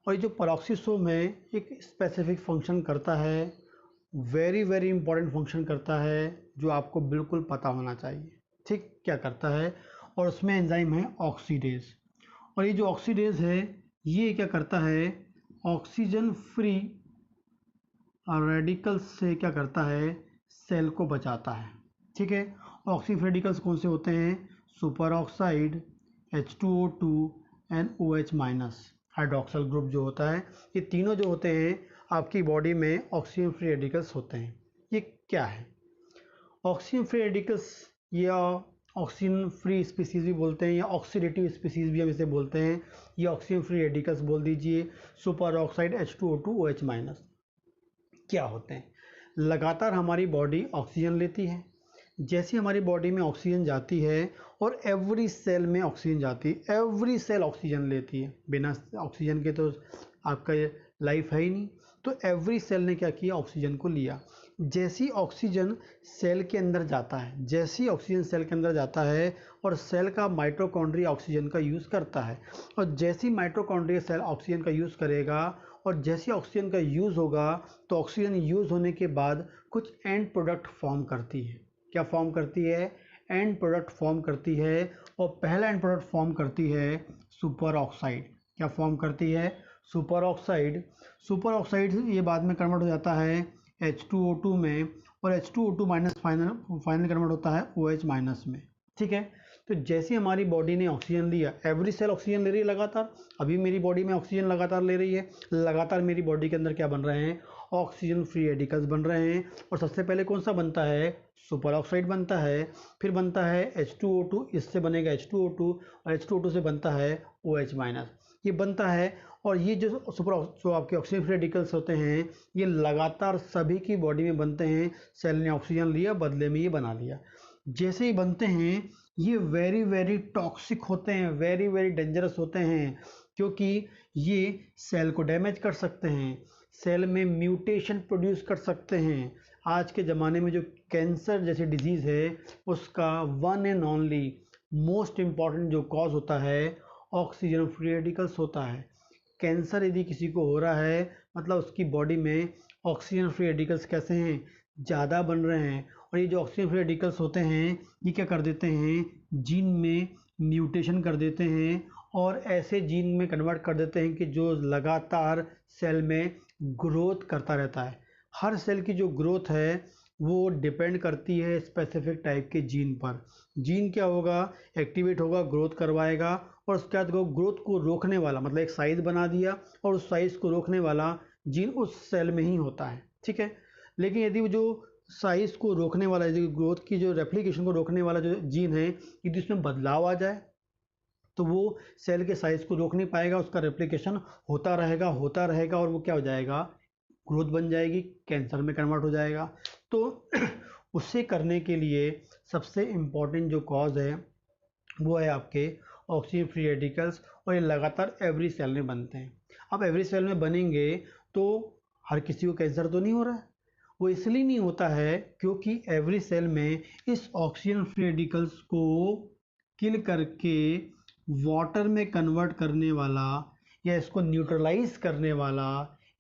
[SPEAKER 1] और ये जो पेरोक्सिसोम है एक स्पेसिफिक फंक्शन करता है, वेरी वेरी इंपॉर्टेंट फंक्शन करता है जो आपको बिल्कुल पता होना चाहिए। ठीक, क्या करता है, और उसमें एंजाइम है ऑक्सीडेज। और ये जो ऑक्सीडेज है ये क्या करता है, ऑक्सीजन फ्री रेडिकल्स से क्या करता है, सेल को बचाता है। ठीक है, ऑक्सीजन फ्री रेडिकल्स कौन से होते हैं, super oxide, H2O2 and OH minus hydroxyl group जो होता है, ये तीनों जो होते हैं आपकी बॉडी में ऑक्सीजन फ्री रेडिकल्स होते हैं। ये क्या है ऑक्सीजन फ्री रेडिकल्स, या ऑक्सीजन फ्री स्पीसीज भी बोलते हैं या ऑक्सीडेटिव स्पीसीज भी हम इसे बोलते हैं। ये ऑक्सीजन फ्री रेडिकल्स बोल दीजिए, super oxide, H2O2 OH minus क्या होते हैं। लगातार हमारी बॉडी ऑक्सीजन लेती है, जैसे हमारी बॉडी में ऑक्सीजन जाती है और एवरी सेल में ऑक्सीजन जाती है, एवरी सेल ऑक्सीजन लेती है, बिना ऑक्सीजन के तो आपका लाइफ है ही नहीं। तो एवरी सेल ने क्या किया, ऑक्सीजन को लिया। जैसी ऑक्सीजन सेल के अंदर जाता है, जैसी ऑक्सीजन सेल के अंदर जाता है और सेल का माइटोकॉन्ड्रिया ऑक्सीजन का यूज़ करता है, और जैसी माइटोकॉन्ड्रिया सेल ऑक्सीजन का यूज़ करेगा और जैसी ऑक्सीजन का यूज़ होगा तो ऑक्सीजन यूज़ होने के बाद कुछ एंड प्रोडक्ट फॉर्म करती है। क्या फॉर्म करती है, एंड प्रोडक्ट फॉर्म करती है और पहला एंड प्रोडक्ट फॉर्म करती है सुपर ऑक्साइड। क्या फॉर्म करती है, सुपर ऑक्साइड। सुपर ऑक्साइड ये बाद में कन्वर्ट हो जाता है H2O2 में और H2O2 माइनस फाइनल कन्वर्ट होता है OH माइनस में। ठीक है, तो जैसे हमारी बॉडी ने ऑक्सीजन लिया, एवरी सेल ऑक्सीजन ले रही है लगातार, अभी मेरी बॉडी में ऑक्सीजन लगातार ले रही है, लगातार मेरी बॉडी के अंदर क्या बन रहे हैं, ऑक्सीजन फ्री रेडिकल्स बन रहे हैं। और सबसे पहले कौन सा बनता है, सुपर ऑक्साइड बनता है, फिर बनता है H2O2, इससे बनेगा H2O2 और H2O2 से बनता है OH माइनस। ये बनता है। और ये जो जो आपके ऑक्सीजन फ्री रेडिकल्स होते हैं ये लगातार सभी की बॉडी में बनते हैं। सेल ने ऑक्सीजन लिया, बदले में ये बना लिया। जैसे ही बनते हैं ये वेरी वेरी टॉक्सिक होते हैं, वेरी वेरी डेंजरस होते हैं, क्योंकि ये सेल को डैमेज कर सकते हैं, सेल में म्यूटेशन प्रोड्यूस कर सकते हैं। आज के ज़माने में जो कैंसर जैसी डिजीज़ है उसका one and only most important जो कॉज होता है ऑक्सीजन फ्री रेडिकल्स होता है। कैंसर यदि किसी को हो रहा है मतलब उसकी बॉडी में ऑक्सीजन फ्री रेडिकल्स कैसे हैं, ज़्यादा बन रहे हैं। और ये जो ऑक्सीजन फ्री रेडिकल्स होते हैं ये क्या कर देते हैं, जीन में म्यूटेशन कर देते हैं और ऐसे जीन में कन्वर्ट कर देते हैं कि जो लगातार सेल में ग्रोथ करता रहता है। हर सेल की जो ग्रोथ है वो डिपेंड करती है स्पेसिफिक टाइप के जीन पर। जीन क्या होगा, एक्टिवेट होगा, ग्रोथ करवाएगा और उसके बाद ग्रोथ को रोकने वाला मतलब एक साइज बना दिया और उस साइज को रोकने वाला जीन उस सेल में ही होता है, ठीक है। लेकिन यदि वो जो साइज को रोकने वाला, यदि ग्रोथ की जो रेप्लिकेशन को रोकने वाला जो जीन है यदि उसमें बदलाव आ जाए तो वो सेल के साइज को रोक नहीं पाएगा, उसका रेप्लिकेशन होता रहेगा और वो क्या हो जाएगा, ग्रोथ बन जाएगी, कैंसर में कन्वर्ट हो जाएगा। तो उसे करने के लिए सबसे इम्पॉर्टेंट जो कॉज है वो है आपके ऑक्सीजन फ्री रेडिकल्स और ये लगातार एवरी सेल में बनते हैं। अब एवरी सेल में बनेंगे तो हर किसी को कैंसर तो नहीं हो रहा है, वो इसलिए नहीं होता है क्योंकि एवरी सेल में इस ऑक्सीजन फ्री रेडिकल्स को किल करके वाटर में कन्वर्ट करने वाला या इसको न्यूट्रलाइज करने वाला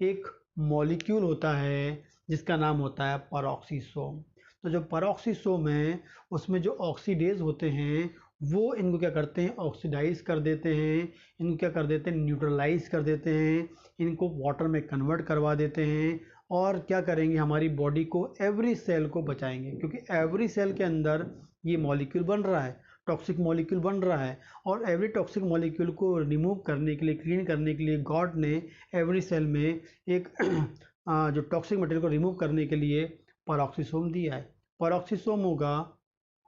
[SPEAKER 1] एक मॉलिक्यूल होता है जिसका नाम होता है पेरोक्सीसोम। तो जो पेरोक्सीसोम है उसमें जो ऑक्सीडेज होते हैं वो इनको क्या करते हैं, ऑक्सीडाइज कर देते हैं, इनको क्या कर देते हैं, न्यूट्रलाइज कर देते हैं, इनको वाटर में कन्वर्ट करवा देते हैं और क्या करेंगे, हमारी बॉडी को एवरी सेल को बचाएंगे। क्योंकि एवरी सेल के अंदर ये मॉलिक्यूल बन रहा है, टॉक्सिक मॉलिक्यूल बन रहा है और एवरी टॉक्सिक मॉलिक्यूल को रिमूव करने के लिए, क्लीन करने के लिए गॉड ने एवरी सेल में एक जो टॉक्सिक मटेरियल को रिमूव करने के लिए पेरोक्सीसोम दिया है। पेरोक्सीसोम होगा,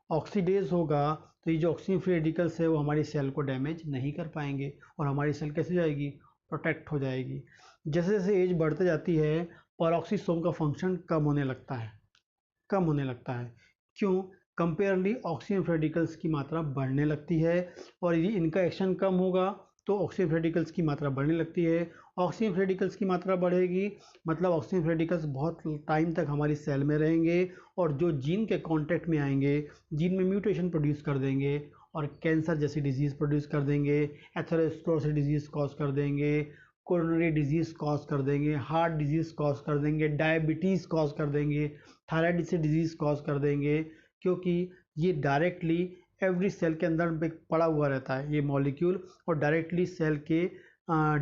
[SPEAKER 1] ऑक्सीडेज होगा तो ये जो ऑक्सीजन फ्री रेडिकल्स है वो हमारी सेल को डैमेज नहीं कर पाएंगे और हमारी सेल कैसे जाएगी, प्रोटेक्ट हो जाएगी। जैसे जैसे एज बढ़ते जाती है पेरोक्सीसोम का फंक्शन कम होने लगता है, कम होने लगता है। क्यों, कंपेयरली ऑक्सीजन फ्री रेडिकल्स की मात्रा बढ़ने लगती है और यदि इनका एक्शन कम होगा तो ऑक्सीजन फ्री रेडिकल्स की मात्रा बढ़ने लगती है। ऑक्सीजन फ्री रेडिकल्स की मात्रा बढ़ेगी मतलब ऑक्सीजन फ्री रेडिकल्स बहुत टाइम तक हमारी सेल में रहेंगे और जो जीन के कांटेक्ट में आएंगे जीन में म्यूटेशन प्रोड्यूस कर देंगे और कैंसर जैसी डिजीज़ प्रोड्यूस कर देंगे, एथेरोस्क्लेरोसिस डिजीज़ कॉज कर देंगे, कोरोनरी डिजीज़ कॉज कर देंगे, हार्ट डिजीज़ कॉज कर देंगे, डायबिटीज़ कॉज कर देंगे, थायराइड से डिजीज़ कॉज कर देंगे। क्योंकि ये डायरेक्टली एवरी सेल के अंदर पड़ा हुआ रहता है ये मॉलिक्यूल और डायरेक्टली सेल के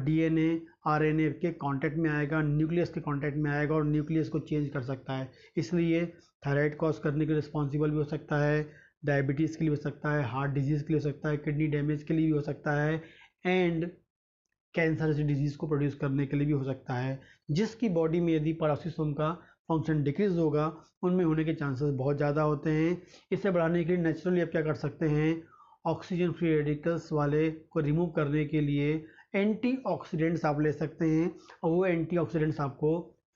[SPEAKER 1] डीएनए आरएनए के कांटेक्ट में आएगा, न्यूक्लियस के कांटेक्ट में आएगा और न्यूक्लियस को चेंज कर सकता है। इसलिए थायराइड कॉज करने के लिए रिस्पॉन्सिबल भी हो सकता है, डायबिटीज़ के लिए हो सकता है, हार्ट डिजीज़ के लिए हो सकता है, किडनी डैमेज के लिए भी हो सकता है एंड कैंसर जैसी डिजीज़ को प्रोड्यूस करने के लिए भी हो सकता है। जिसकी बॉडी में यदि पेरोक्सीसोम का फंक्शन डिक्रीज होगा उनमें होने के चांसेस बहुत ज़्यादा होते हैं। इसे बढ़ाने के लिए नेचुरली आप क्या कर सकते हैं, ऑक्सीजन फ्री रेडिकल्स वाले को रिमूव करने के लिए एंटीऑक्सीडेंट्स आप ले सकते हैं और वो एंटीऑक्सीडेंट्स आपको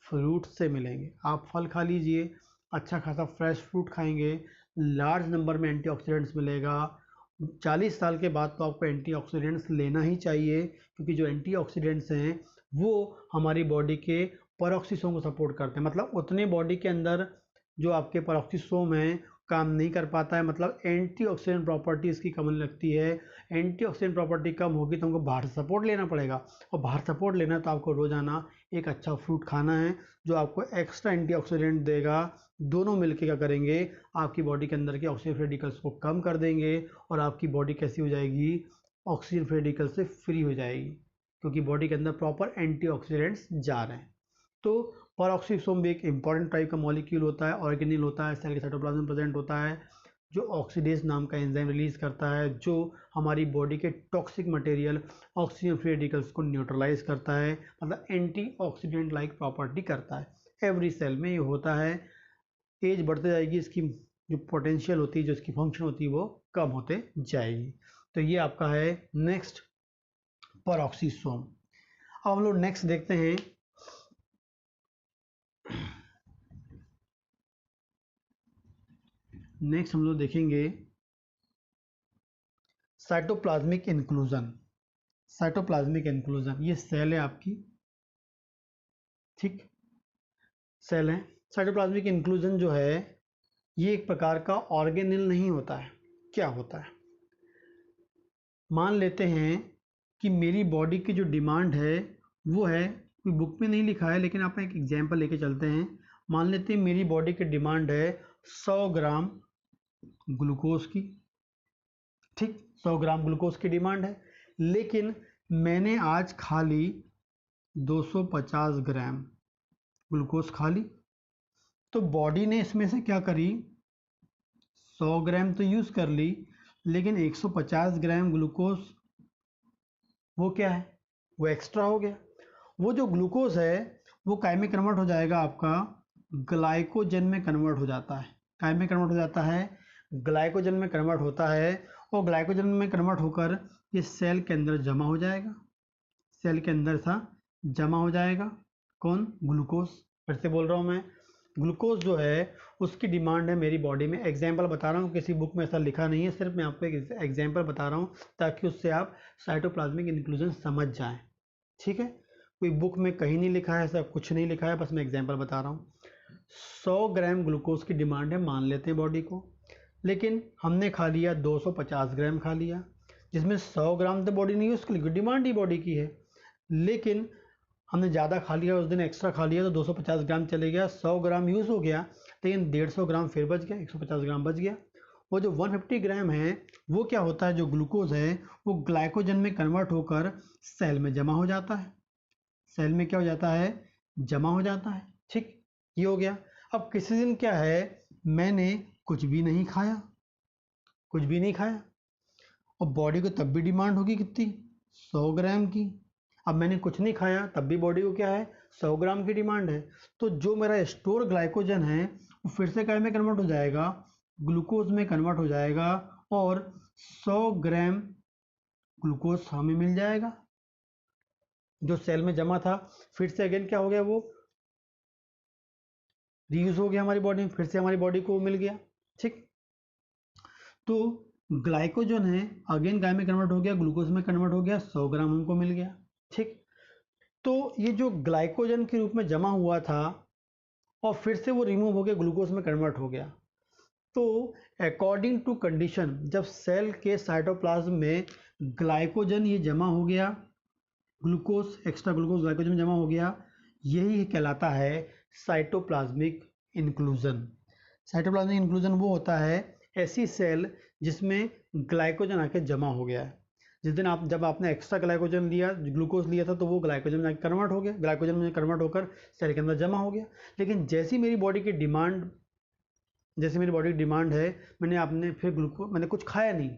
[SPEAKER 1] फ्रूट से मिलेंगे। आप फल खा लीजिए, अच्छा खासा फ्रेश फ्रूट खाएंगे, लार्ज नंबर में एंटीऑक्सीडेंट्स मिलेगा। 40 साल के बाद तो आपको एंटीऑक्सीडेंट्स लेना ही चाहिए क्योंकि जो एंटीऑक्सीडेंट्स हैं वो हमारी बॉडी के पेरोक्सीसोम को सपोर्ट करते हैं। मतलब उतने बॉडी के अंदर जो आपके पेरोक्सीसोम है काम नहीं कर पाता है, मतलब एंटीऑक्सीडेंट प्रॉपर्टी इसकी कम लगती है। एंटीऑक्सीडेंट प्रॉपर्टी कम होगी तो हमको बाहर से सपोर्ट लेना पड़ेगा और बाहर सपोर्ट लेना है तो आपको रोज़ाना एक अच्छा फ्रूट खाना है जो आपको एक्स्ट्रा एंटीऑक्सीडेंट देगा। दोनों मिलके क्या करेंगे, आपकी बॉडी के अंदर के ऑक्सीजन फ्री रेडिकल्स को कम कर देंगे और आपकी बॉडी कैसी हो जाएगी, ऑक्सीजन फ्री रेडिकल से फ्री हो जाएगी क्योंकि बॉडी के अंदर प्रॉपर एंटीऑक्सीडेंट्स जा रहे हैं। तो पेरोक्सीसोम भी एक इंपॉर्टेंट टाइप का मॉलिक्यूल होता है, ऑर्गेनिल होता है, सेल के साइटोप्लाज्म में प्रेजेंट होता है जो ऑक्सीडेज नाम का एंजाइम रिलीज करता है जो हमारी बॉडी के toxic material oxygen free radicals को न्यूट्रलाइज करता है, मतलब एंटीऑक्सीडेंट लाइक प्रॉपर्टी करता है। एवरी सेल में ये होता है। एज बढ़ते जाएगी इसकी जो पोटेंशियल होती है, जो इसकी फंक्शन होती है वो कम होते जाएगी। तो ये आपका है नेक्स्ट पेरोक्सीसोम। अब हम लोग नेक्स्ट देखते हैं नेक्स्ट हम लोग देखेंगे साइटोप्लाज्मिक इंक्लूजन। साइटोप्लाज्मिक इंक्लूजन ये सेल है आपकी, ठीक, सेल है। साइटोप्लाज्मिक इंक्लूजन जो है ये एक प्रकार का ऑर्गेनेल नहीं होता है। क्या होता है, मान लेते हैं कि मेरी बॉडी की जो डिमांड है वो है, कोई बुक में नहीं लिखा है लेकिन आप एक एग्जांपल लेके चलते हैं। मान लेते हैं मेरी बॉडी की डिमांड है 100 ग्राम ग्लूकोज की, ठीक, 100 ग्राम ग्लूकोज की डिमांड है, लेकिन मैंने आज खा ली 250 ग्राम ग्लूकोज खा ली। तो बॉडी ने इसमें से क्या करी, 100 ग्राम तो यूज़ कर ली, लेकिन 150 ग्राम ग्लूकोज वो क्या है, वो एक्स्ट्रा हो गया। वो जो ग्लूकोज है वो काय में कन्वर्ट हो जाएगा, आपका ग्लाइकोजन में कन्वर्ट हो जाता है। काय में कन्वर्ट हो जाता है, ग्लाइकोजन में कन्वर्ट होता है, और ग्लाइकोजन में कन्वर्ट होकर ये सेल के अंदर जमा हो जाएगा। सेल के अंदर सा जमा हो जाएगा कौन, ग्लूकोज। फिर से बोल रहा हूँ मैं, ग्लूकोज जो है उसकी डिमांड है मेरी बॉडी में। एग्जाम्पल बता रहा हूँ, किसी बुक में ऐसा लिखा नहीं है, सिर्फ मैं आपको एक एग्जाम्पल बता रहा हूँ ताकि उससे आप साइटोप्लाज्मिक इंक्लूजन समझ जाएं, ठीक है। कोई बुक में कहीं नहीं लिखा है, ऐसा कुछ नहीं लिखा है, बस मैं एग्जाम्पल बता रहा हूँ। 100 ग्राम ग्लूकोज की डिमांड है मान लेते हैं बॉडी को, लेकिन हमने खा लिया 250 ग्राम खा लिया, जिसमें 100 ग्राम तो बॉडी नहीं यूज़ की, डिमांड ही बॉडी की है, लेकिन हमने ज़्यादा खा लिया, उस दिन एक्स्ट्रा खा लिया तो 250 ग्राम चले गया, 100 ग्राम यूज़ हो गया, लेकिन 150 ग्राम फिर बच गया, 150 ग्राम बच गया। वो जो 150 ग्राम है वो क्या होता है, जो ग्लूकोज है वो ग्लाइकोजन में कन्वर्ट होकर सेल में जमा हो जाता है। सेल में क्या हो जाता है, जमा हो जाता है, ठीक, ये हो गया। अब किसी दिन क्या है, मैंने कुछ भी नहीं खाया, कुछ भी नहीं खाया, और बॉडी को तब भी डिमांड होगी कितनी, 100 ग्राम की। अब मैंने कुछ नहीं खाया तब भी बॉडी को क्या है, 100 ग्राम की डिमांड है। तो जो मेरा स्टोर ग्लाइकोजन है वो फिर से क्या में कन्वर्ट हो जाएगा, ग्लूकोज में कन्वर्ट हो जाएगा, और 100 ग्राम ग्लूकोज हमें मिल जाएगा जो सेल में जमा था। फिर से अगेन क्या हो गया, वो रीयूज हो गया हमारी बॉडी में, फिर से हमारी बॉडी को मिल गया, ठीक। तो ग्लाइकोजन है अगेन गाय में कन्वर्ट हो गया, ग्लूकोज में कन्वर्ट हो गया, 100 ग्राम हमको मिल गया, ठीक। तो ये जो ग्लाइकोजन के रूप में जमा हुआ था और फिर से वो रिमूव हो गया, ग्लूकोज में कन्वर्ट हो गया। तो अकॉर्डिंग टू कंडीशन, जब सेल के साइटोप्लाज्म में ग्लाइकोजन ये जमा हो गया, ग्लूकोज एक्स्ट्रा ग्लूकोज ग्लाइकोजन में जमा हो गया, यही कहलाता है साइटोप्लाज्मिक इंक्लूजन। साइटोप्लाज्मिक इंक्लूजन वो होता है ऐसी सेल जिसमें ग्लाइकोजन आके जमा हो गया है। जिस दिन आप जब आपने एक्स्ट्रा ग्लाइकोजन लिया, ग्लूकोज लिया था, तो वो ग्लाइकोजन में कन्वर्ट हो गया, ग्लाइकोजन में कन्वर्ट होकर सेल के अंदर जमा हो गया। लेकिन जैसी मेरी बॉडी की डिमांड, जैसे मेरी बॉडी की डिमांड है, मैंने आपने फिर ग्लूकोज, मैंने कुछ खाया नहीं,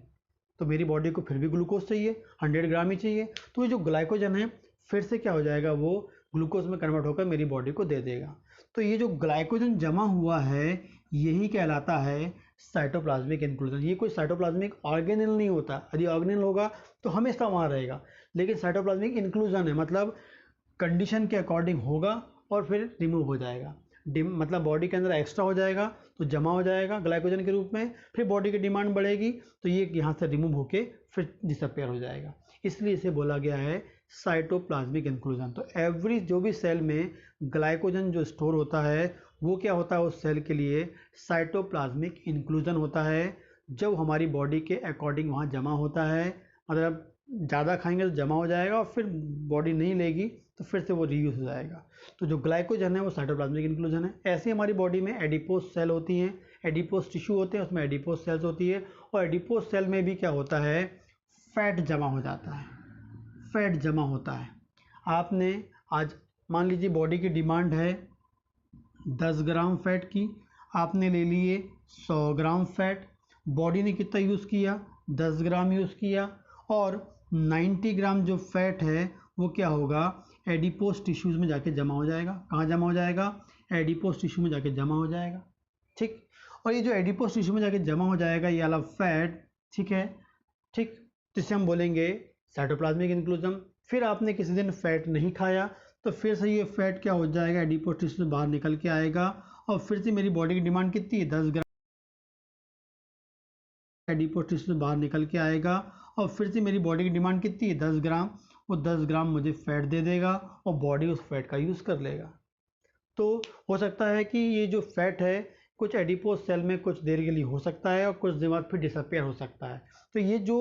[SPEAKER 1] तो मेरी बॉडी को फिर भी ग्लूकोज चाहिए, 100 ग्राम ही चाहिए। तो ये जो ग्लाइकोजन है फिर से क्या हो जाएगा, वो ग्लूकोज में कन्वर्ट होकर मेरी बॉडी को दे देगा। तो ये जो ग्लाइकोजन जमा हुआ है यही कहलाता है साइटोप्लाज्मिक इंक्लूजन। ये कोई साइटोप्लाज्मिक ऑर्गेनेल नहीं होता, यदि ऑर्गेनेल होगा तो हमेशा वहाँ रहेगा, लेकिन साइटोप्लाज्मिक इंक्लूजन है, मतलब कंडीशन के अकॉर्डिंग होगा और फिर रिमूव हो जाएगा। मतलब बॉडी के अंदर एक्स्ट्रा हो जाएगा तो जमा हो जाएगा ग्लाइकोजन के रूप में, फिर बॉडी की डिमांड बढ़ेगी तो ये यहाँ से रिमूव होके फिर डिसअपेयर हो जाएगा, इसलिए इसे बोला गया है साइटोप्लाज्मिक इंक्लूजन। तो एवरी जो भी सेल में ग्लाइकोजन जो स्टोर होता है वो क्या होता है, उस सेल के लिए साइटोप्लाज्मिक इंक्लूजन होता है। जब हमारी बॉडी के अकॉर्डिंग वहाँ जमा होता है, मतलब ज़्यादा खाएंगे तो जमा हो जाएगा और फिर बॉडी नहीं लेगी तो फिर से वो रीयूज हो जाएगा। तो जो ग्लाइकोजन है वो साइटोप्लाज्मिक इंक्लूजन है। ऐसे हमारी बॉडी में एडिपोज सेल होती हैं, एडिपोज टिश्यू होते हैं, उसमें एडिपोज सेल्स होती है, और एडिपोज सेल में भी क्या होता है, फैट जमा हो जाता है, फैट जमा होता है। आपने आज मान लीजिए बॉडी की डिमांड है 10 ग्राम फैट की, आपने ले लिए 100 ग्राम फैट, बॉडी ने कितना यूज़ किया, 10 ग्राम यूज़ किया, और 90 ग्राम जो फैट है वो क्या होगा, एडिपोज टिश्यूज़ में जाके जमा हो जाएगा। कहाँ जमा हो जाएगा, एडिपोज टिश्यू में जाके जमा हो जाएगा, ठीक। और ये जो एडिपोज टिश्यू में जाके जमा हो जाएगा ये वाला फैट, ठीक है, ठीक, जिसे हम बोलेंगे साइटोप्लाज्मिक इंक्लूजन। फिर आपने किसी दिन फैट नहीं खाया तो फिर से ये फैट क्या हो जाएगा, एडिपोज टिश्यू से बाहर निकल के आएगा और फिर से मेरी बॉडी की डिमांड कितनी है, 10 ग्राम एडिपोज टिश्यू से बाहर निकल के आएगा और फिर से मेरी बॉडी की डिमांड कितनी है, 10 ग्राम। वो 10 ग्राम मुझे फैट दे देगा और बॉडी उस फैट का यूज़ कर लेगा। तो हो सकता है कि ये जो फैट है कुछ एडिपोज सेल में कुछ देर के लिए हो सकता है और कुछ दिन बाद फिर डिसअपियर हो सकता है। तो ये जो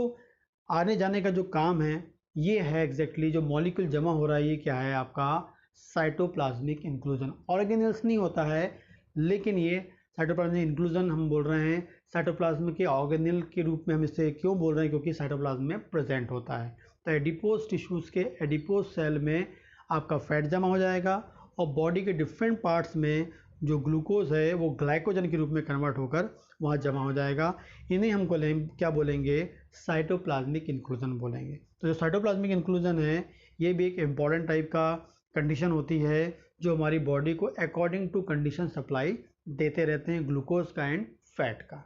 [SPEAKER 1] आने जाने का जो काम है ये है एग्जैक्टली जो मॉलिक्यूल जमा हो रहा है, ये क्या है आपका साइटोप्लाज्मिक इंक्लूजन। ऑर्गेनेल्स नहीं होता है, लेकिन ये साइटोप्लाज्मिक इंक्लूजन हम बोल रहे हैं। साइटोप्लाज्म के ऑर्गेनेल के रूप में हम इसे क्यों बोल रहे हैं, क्योंकि साइटोप्लाज्म में प्रेजेंट होता है। तो एडिपोज टिश्यूज़ के एडिपोज सेल में आपका फैट जमा हो जाएगा और बॉडी के डिफरेंट पार्ट्स में जो ग्लूकोज है वो ग्लाइकोजन के रूप में कन्वर्ट होकर वहाँ जमा हो जाएगा। इन्हें हम क्या बोलेंगे, साइटोप्लाज्मिक इंक्लूजन बोलेंगे। तो जो साइटोप्लाज्मिक इंक्लूजन है ये भी एक इम्पॉर्टेंट टाइप का कंडीशन होती है जो हमारी बॉडी को अकॉर्डिंग टू कंडीशन सप्लाई देते रहते हैं ग्लूकोज का एंड फैट का।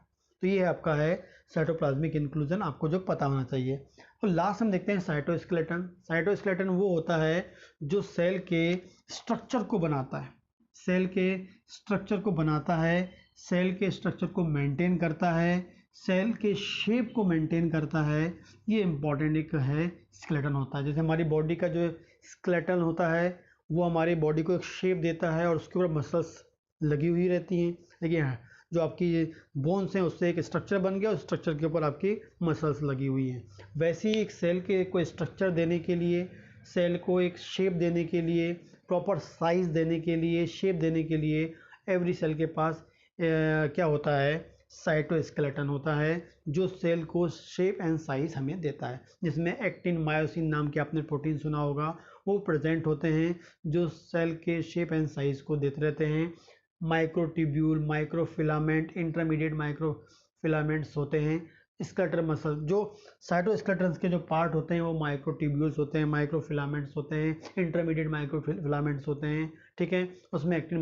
[SPEAKER 1] तो ये आपका है साइटोप्लाज्मिक इंक्लूजन, आपको जो पता होना चाहिए। और लास्ट हम देखते हैं साइटोस्केलेटन। साइटोस्केलेटन वो होता है जो सेल के स्ट्रक्चर को बनाता है, सेल के स्ट्रक्चर को बनाता है, सेल के स्ट्रक्चर को मेंटेन करता है, सेल के शेप को मेंटेन करता है। ये इंपॉर्टेंट एक है स्केलेटन होता है। जैसे हमारी बॉडी का जो स्केलेटन होता है वो हमारी बॉडी को एक शेप देता है और उसके ऊपर मसल्स लगी हुई रहती हैं। देखिए जो आपकी बोन्स हैं उससे एक स्ट्रक्चर बन गया, उस स्ट्रक्चर के ऊपर आपकी मसल्स लगी हुई हैं। वैसे ही एक सेल के कोई स्ट्रक्चर देने के लिए, सेल को एक शेप देने के लिए, प्रॉपर साइज देने के लिए, शेप देने के लिए एवरी सेल के पास क्या होता है, साइटोस्केलेटन होता है जो सेल को शेप एंड साइज हमें देता है। जिसमें एक्टिन मायोसिन नाम के आपने प्रोटीन सुना होगा, वो प्रेजेंट होते हैं जो सेल के शेप एंड साइज को देते रहते हैं। माइक्रोट्यूब्यूल, माइक्रोफिलामेंट, इंटरमीडिएट माइक्रोफिलामेंट्स होते हैं। स्केलेटल मसल जो साइटोस्केलेटन्स के जो पार्ट होते हैं वो माइक्रोट्यूब्यूल्स होते हैं, माइक्रोफिलामेंट्स होते हैं, इंटरमीडिएट माइक्रोफिलामेंट्स होते हैं, ठीक है। उसमें एक्टिन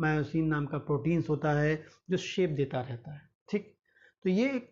[SPEAKER 1] मायोसिन नाम का प्रोटीन्स होता है जो शेप देता रहता है, ठीक। तो ये एक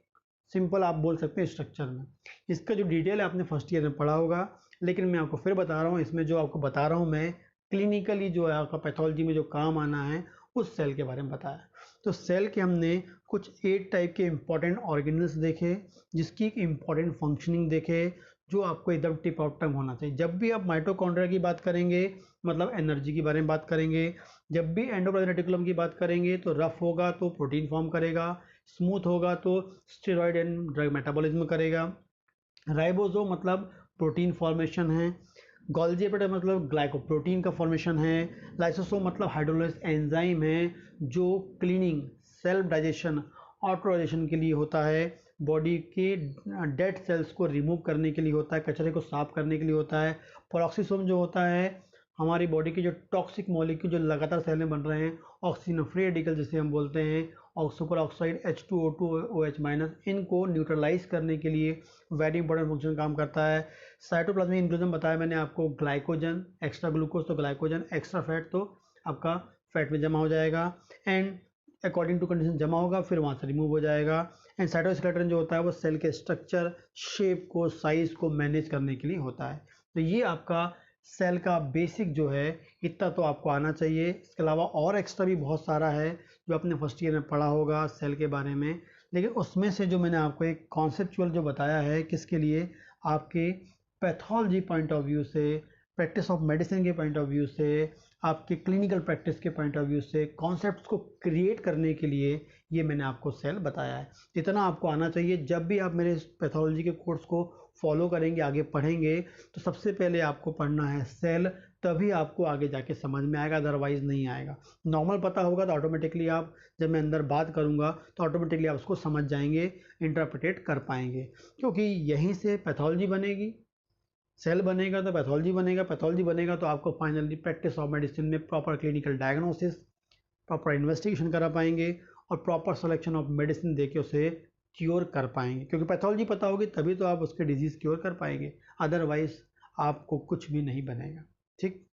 [SPEAKER 1] सिंपल आप बोल सकते हैं स्ट्रक्चर में। इसका जो डिटेल है आपने फर्स्ट ईयर में पढ़ा होगा, लेकिन मैं आपको फिर बता रहा हूँ, इसमें जो आपको बता रहा हूँ मैं क्लिनिकली जो है आपका पैथोलॉजी में जो काम आना है उस सेल के बारे में बताया। तो सेल के हमने कुछ 8 टाइप के इंपॉर्टेंट ऑर्गेनल्स देखे, जिसकी एक इम्पॉर्टेंट फंक्शनिंग देखे, जो आपको एकदम टिप ऑफ टंग होना चाहिए। जब भी आप माइटोकॉन्ड्रिया की बात करेंगे मतलब एनर्जी के बारे में बात करेंगे, जब भी एंडोप्लाज्मिक रेटिकुलम की बात करेंगे तो रफ होगा तो प्रोटीन फॉर्म करेगा, स्मूथ होगा तो स्टेरॉयड एंड ड्रग मेटाबॉलिज्म करेगा, राइबोसोम मतलब प्रोटीन फॉर्मेशन है, गोल्जी एपिटाइट मतलब ग्लाइकोप्रोटीन का फॉर्मेशन है, लाइसोसोम मतलब हाइड्रोलाइज एंजाइम है जो क्लीनिंग, सेल्फ डाइजेशन, ऑटोडाइजेशन के लिए होता है, बॉडी के डेड सेल्स को रिमूव करने के लिए होता है, कचरे को साफ करने के लिए होता है। पेरोक्सिसोम जो होता है हमारी बॉडी के जो टॉक्सिक मॉलिक्यूल जो लगातार सेल में बन रहे हैं, ऑक्सीजन फ्री रेडिकल जिसे हम बोलते हैं, और सुपर ऑक्साइड H2O2 OH-, इनको न्यूट्रलाइज करने के लिए वेरी इंपॉर्टेंट फंक्शन काम करता है। साइटोप्लाज्मिक इंक्लूजन बताया मैंने आपको, ग्लाइकोजन, एक्स्ट्रा ग्लूकोज तो ग्लाइकोजन, एक्स्ट्रा फैट तो आपका फैट में जमा हो जाएगा एंड अकॉर्डिंग टू कंडीशन जमा होगा फिर वहाँ से रिमूव हो जाएगा। एंड साइटोस्केलेटन जो होता है वो सेल के स्ट्रक्चर, शेप को, साइज को मैनेज करने के लिए होता है। तो ये आपका सेल का बेसिक जो है इतना तो आपको आना चाहिए। इसके अलावा और एक्स्ट्रा भी बहुत सारा है जो आपने फर्स्ट ईयर में पढ़ा होगा सेल के बारे में, लेकिन उसमें से जो मैंने आपको एक कॉन्सेप्चुअल जो बताया है किसके लिए, आपके पैथोलॉजी पॉइंट ऑफ व्यू से, प्रैक्टिस ऑफ मेडिसिन के पॉइंट ऑफ व्यू से, आपके क्लिनिकल प्रैक्टिस के पॉइंट ऑफ व्यू से, कॉन्सेप्ट्स को क्रिएट करने के लिए ये मैंने आपको सेल बताया है। इतना आपको आना चाहिए। जब भी आप मेरे पैथोलॉजी के कोर्स को फॉलो करेंगे, आगे पढ़ेंगे, तो सबसे पहले आपको पढ़ना है सेल, तभी आपको आगे जाके समझ में आएगा, अदरवाइज नहीं आएगा। नॉर्मल पता होगा तो ऑटोमेटिकली आप, जब मैं अंदर बात करूंगा तो ऑटोमेटिकली आप उसको समझ जाएंगे, इंटरप्रिटेट कर पाएंगे, क्योंकि यहीं से पैथोलॉजी बनेगी। सेल बनेगा तो पैथोलॉजी बनेगा, पैथोलॉजी बनेगा तो आपको फाइनली प्रैक्टिस ऑफ मेडिसिन में proper clinical diagnosis, proper investigation करा पाएंगे और प्रॉपर सिलेक्शन ऑफ मेडिसिन देके उसे क्योर कर पाएंगे। क्योंकि पैथोलॉजी पता होगी तभी तो आप उसके डिजीज़ क्योर कर पाएंगे, अदरवाइज आपको कुछ भी नहीं बनेगा, ठीक।